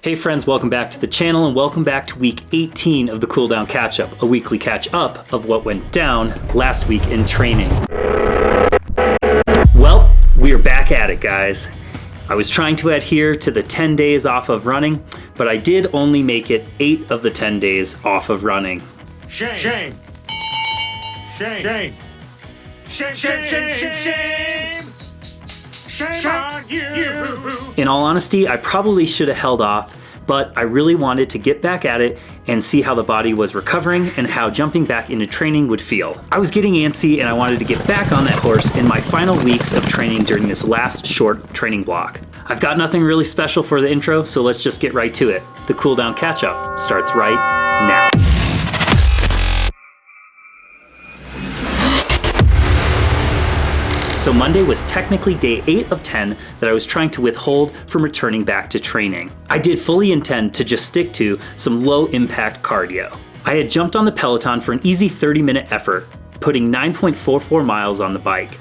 Hey friends, welcome back to the channel and welcome back to week 18 of the Cool Down Catch Up, a weekly catch up of what went down last week in training. Well, we are back at it, guys. I was trying to adhere to the 10 days off of running, but I did only make it 8 of the 10 days off of running. Shame. Shame. Shame. Shame. Shame. Shame. Shame. Shame. Shame on you. In all honesty, I probably should have held off, but I really wanted to get back at it and see how the body was recovering and how jumping back into training would feel. I was getting antsy and I wanted to get back on that horse in my final weeks of training during this last short training block. I've got nothing really special for the intro, so let's just get right to it. The Cool Down Catch Up starts right now. So Monday was technically day 8 of 10 that I was trying to withhold from returning back to training. I did fully intend to just stick to some low impact cardio. I had jumped on the Peloton for an easy 30-minute effort, putting 9.44 miles on the bike.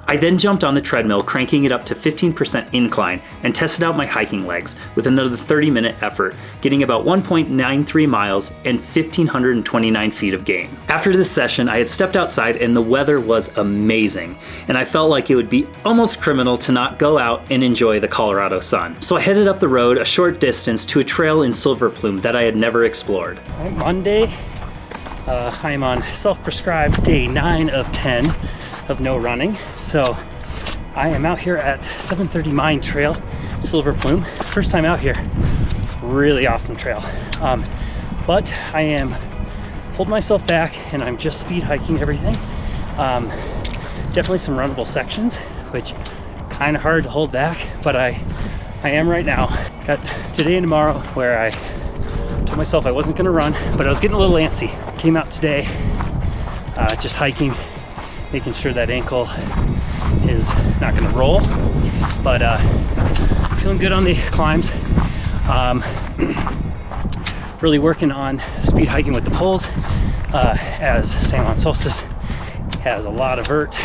I then jumped on the treadmill, cranking it up to 15% incline, and tested out my hiking legs with another 30-minute effort, getting about 1.93 miles and 1,529 feet of gain. After this session, I had stepped outside and the weather was amazing, and I felt like it would be almost criminal to not go out and enjoy the Colorado sun. So I headed up the road a short distance to a trail in Silver Plume that I had never explored. Monday, I'm on self-prescribed day 9 of 10. Of no running, so I am out here at 730 Mine Trail, Silver Plume. First time out here, really awesome trail. But I am holding myself back and I'm just speed hiking everything. Definitely some runnable sections, which kind of hard to hold back, but I am right now. Got today and tomorrow where I told myself I wasn't gonna run, but I was getting a little antsy. Came out today, just hiking, making sure that ankle is not gonna roll, but feeling good on the climbs. Really working on speed hiking with the poles, as San Juan Solstice has a lot of vert,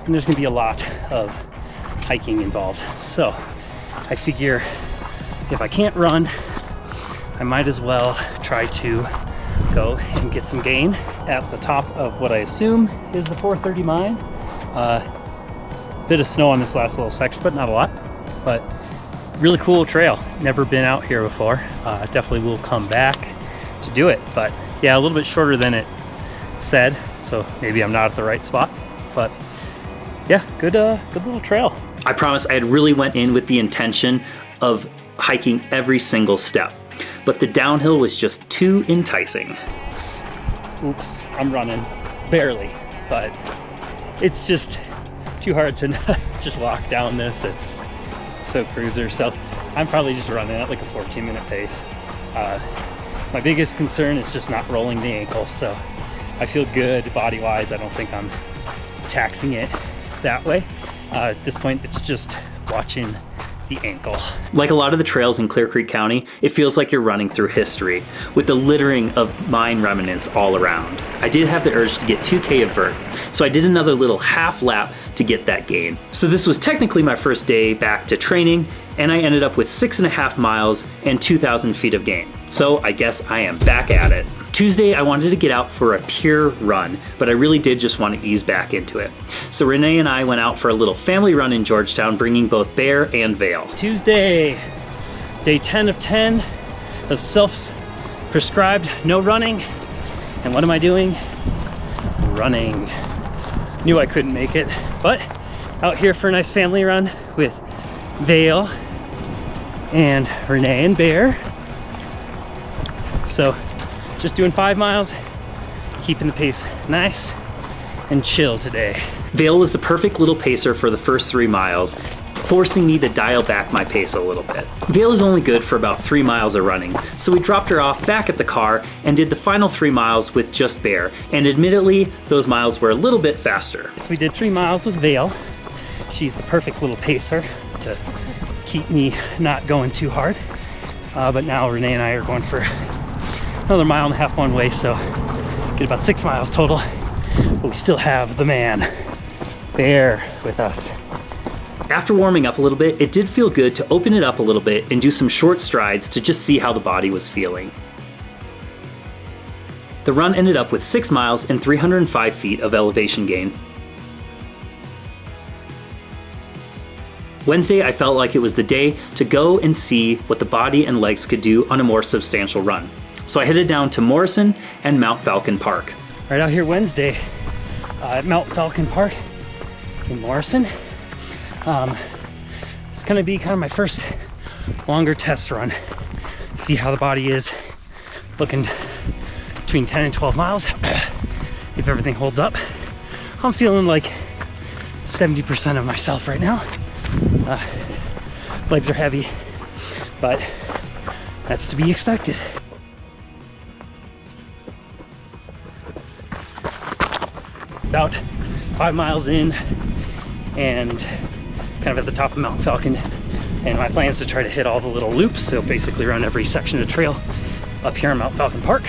and there's gonna be a lot of hiking involved. So I figure if I can't run, I might as well try to go and get some gain at the top of what I assume is the 430 Mine. Bit of snow on this last little section, but not a lot. But really cool trail. Never been out here before. Definitely will come back to do it. But yeah, a little bit shorter than it said, so maybe I'm not at the right spot. But yeah, good little trail. I promise I had really went in with the intention of hiking every single step, but the downhill was just too enticing. Oops, I'm running, barely, but it's just too hard to just walk down this. It's so cruiser, so I'm probably just running at like a 14-minute pace. My biggest concern is just not rolling the ankle, so I feel good body-wise. I don't think I'm taxing it that way. At this point, it's just watching the ankle. Like a lot of the trails in Clear Creek County, it feels like you're running through history with the littering of mine remnants all around. I did have the urge to get 2K of vert, so I did another little half lap to get that gain. So this was technically my first day back to training, and I ended up with 6.5 miles and 2,000 feet of gain. So I guess I am back at it. Tuesday, I wanted to get out for a pure run, but I really did just want to ease back into it. So Renee and I went out for a little family run in Georgetown, bringing both Bear and Vale. Tuesday, day 10 of 10 of self-prescribed no running. And what am I doing? Running. Knew I couldn't make it, but out here for a nice family run with Vale and Renee and Bear. So just doing 5 miles, keeping the pace nice and chill today. Vale was the perfect little pacer for the first 3 miles, forcing me to dial back my pace a little bit. Vale is only good for about 3 miles of running, so we dropped her off back at the car and did the final 3 miles with just Bear, and admittedly, those miles were a little bit faster. So we did 3 miles with Vale. She's the perfect little pacer to keep me not going too hard. But now Renee and I are going for another 1.5 miles one way, so get about 6 miles total. But we still have the man, Bear, with us. After warming up a little bit, it did feel good to open it up a little bit and do some short strides to just see how the body was feeling. The run ended up with 6 miles and 305 feet of elevation gain. Wednesday, I felt like it was the day to go and see what the body and legs could do on a more substantial run. So I headed down to Morrison and Mount Falcon Park. Right out here Wednesday at Mount Falcon Park in Morrison. It's gonna be kind of my first longer test run. See how the body is looking between 10 and 12 miles. If everything holds up. I'm feeling like 70% of myself right now. Legs are heavy, but that's to be expected. About 5 miles in and kind of at the top of Mount Falcon, and my plan is to try to hit all the little loops, so basically run every section of trail up here on Mount Falcon Park.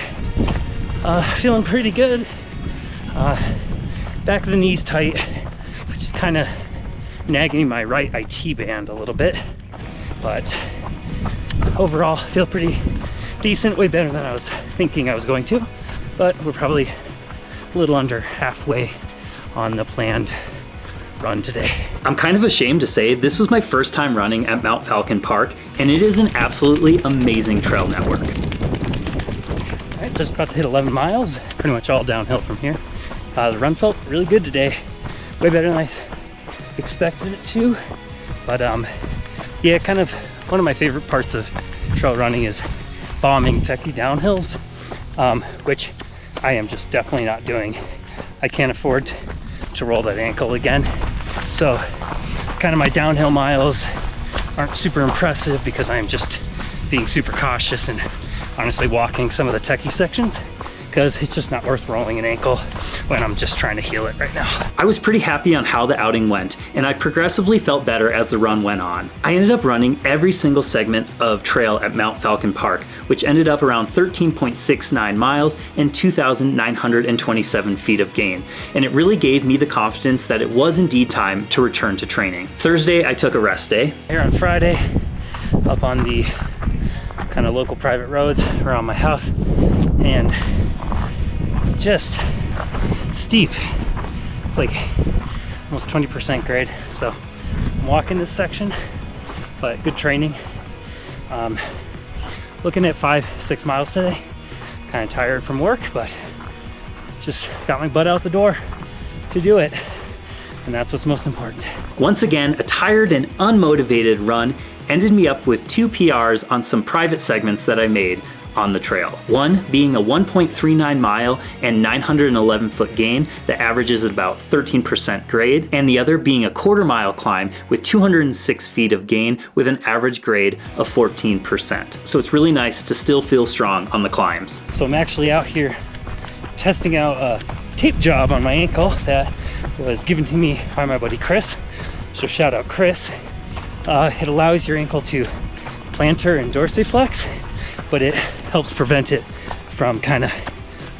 Feeling pretty good. Back of the knees tight, which is kind of nagging my right IT band a little bit, but overall feel pretty decent, way better than I was thinking I was going to, but we're probably a little under halfway on the planned run today. I'm kind of ashamed to say this was my first time running at Mount Falcon Park, and it is an absolutely amazing trail network. All right, just about to hit 11 miles, pretty much all downhill from here. The run felt really good today, way better than I expected it to, but yeah, kind of one of my favorite parts of trail running is bombing techie downhills, which I am just definitely not doing. I can't afford to roll that ankle again, so kind of my downhill miles aren't super impressive because I'm just being super cautious and honestly walking some of the techie sections, because it's just not worth rolling an ankle when I'm just trying to heal it right now. I was pretty happy on how the outing went, and I progressively felt better as the run went on. I ended up running every single segment of trail at Mount Falcon Park, which ended up around 13.69 miles and 2,927 feet of gain, and it really gave me the confidence that it was indeed time to return to training. Thursday, I took a rest day. Here on Friday, up on the kind of local private roads around my house, and just steep. It's like almost 20% grade, so I'm walking this section, but good training. Looking at 5-6 miles today. Kind of tired from work, but just got my butt out the door to do it, and that's what's most important. Once again, a tired and unmotivated run ended me up with 2 PRs on some private segments that I made on the trail. One being a 1.39 mile and 911 foot gain that averages at about 13% grade, and the other being a 1/4 mile climb with 206 feet of gain with an average grade of 14%. So it's really nice to still feel strong on the climbs. So I'm actually out here testing out a tape job on my ankle that was given to me by my buddy Chris. So shout out Chris. It allows your ankle to plantar and dorsiflex, but it helps prevent it from kind of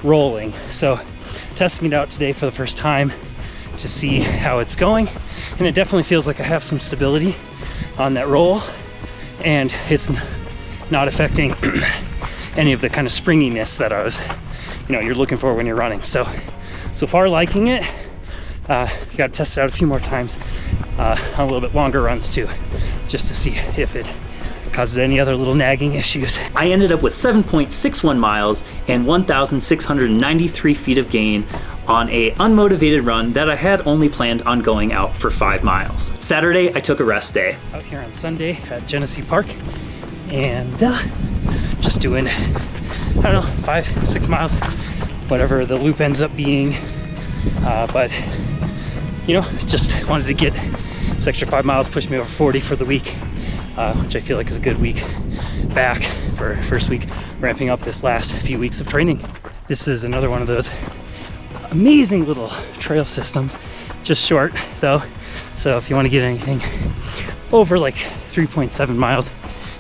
rolling. So testing it out today for the first time to see how it's going, and it definitely feels like I have some stability on that roll, and it's not affecting any of the kind of springiness that I was, you're looking for when you're running. So far liking it. You got to test it out a few more times on a little bit longer runs too, just to see if it causes any other little nagging issues. I ended up with 7.61 miles and 1,693 feet of gain on a unmotivated run that I had only planned on going out for 5 miles. Saturday, I took a rest day. Out here on Sunday at Genesee Park, and just doing, 5-6 miles, whatever the loop ends up being. But just wanted to get this extra 5 miles, push me over 40 for the week, which I feel like is a good week back for first week, ramping up this last few weeks of training. This is another one of those amazing little trail systems, just short though. So if you want to get anything over like 3.7 miles,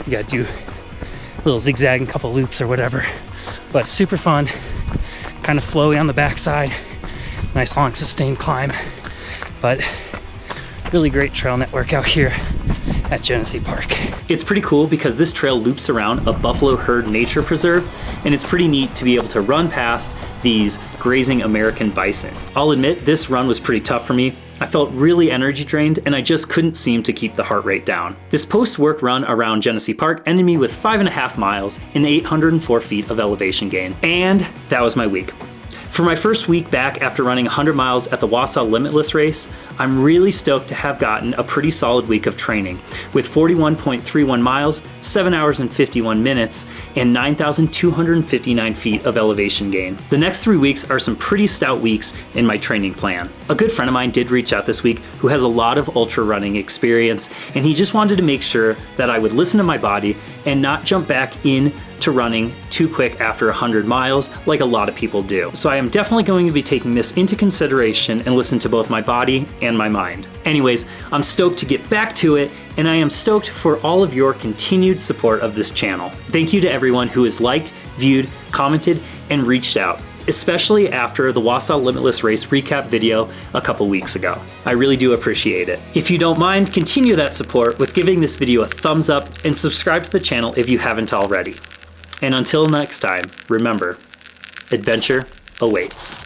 you got to do a little zigzag and couple loops or whatever, but super fun, kind of flowy on the backside, nice long sustained climb, but really great trail network out here at Genesee Park. It's pretty cool because this trail loops around a buffalo herd nature preserve, and it's pretty neat to be able to run past these grazing American bison. I'll admit this run was pretty tough for me. I felt really energy drained and I just couldn't seem to keep the heart rate down. This post-work run around Genesee Park ended me with 5.5 miles and 804 feet of elevation gain. And that was my week. For my first week back after running 100 miles at the Wausau Limitless Race, I'm really stoked to have gotten a pretty solid week of training with 41.31 miles, 7 hours and 51 minutes, and 9,259 feet of elevation gain. The next 3 weeks are some pretty stout weeks in my training plan. A good friend of mine did reach out this week who has a lot of ultra running experience, and he just wanted to make sure that I would listen to my body and not jump back in to running too quick after 100 miles like a lot of people do. So I am definitely going to be taking this into consideration and listen to both my body and my mind. Anyways, I'm stoked to get back to it, and I am stoked for all of your continued support of this channel. Thank you to everyone who has liked, viewed, commented, and reached out, especially after the Wausau Limitless Race recap video a couple weeks ago. I really do appreciate it. If you don't mind, continue that support with giving this video a thumbs up and subscribe to the channel if you haven't already. And until next time, remember, adventure awaits.